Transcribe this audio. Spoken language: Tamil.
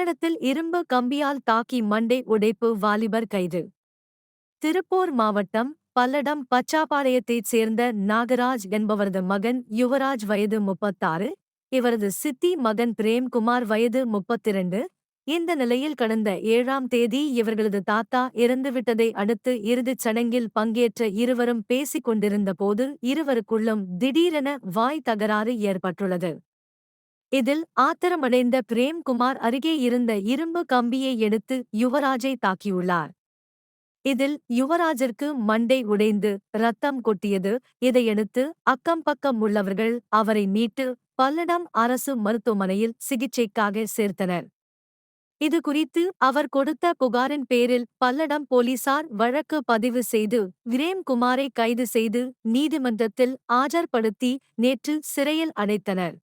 பல்லடத்தில் இரும்பு கம்பியால் தாக்கி மண்டை உடைப்பு வாலிபர் கைது. திருப்பூர் மாவட்டம் பல்லடம் பச்சாபாளையத்தைச் சேர்ந்த நாகராஜ் என்பவரது மகன் யுவராஜ் வயது 36, இவரது சித்தி மகன் பிரேம்குமார் வயது 32. இந்த நிலையில் கடந்த 7ஆம் தேதி இவர்களது தாத்தா இறந்துவிட்டதை அடுத்து இறுதிச் சடங்கில் பங்கேற்ற இருவரும் பேசிக் கொண்டிருந்த போது இருவருக்குள்ளும் திடீரென வாய் தகராறு ஏற்பட்டுள்ளது. இதில் ஆத்திரமடைந்த பிரேம்குமார் அருகே இருந்த இரும்பு கம்பியை எடுத்து யுவராஜை தாக்கியுள்ளார். இதில் யுவராஜிற்கு மண்டை உடைந்து ரத்தம் கொட்டியது. இதையடுத்து அக்கம் பக்கம் உள்ளவர்கள் அவரை மீட்டு பல்லடம் அரசு மருத்துவமனையில் சிகிச்சைக்காக சேர்த்தனர். இதுகுறித்து அவர் கொடுத்த புகாரின் பேரில் பல்லடம் போலீசார் வழக்கு பதிவு செய்து பிரேம்குமாரை கைது செய்து நீதிமன்றத்தில் ஆஜர்படுத்தி நேற்று சிறையில் அடைத்தனர்.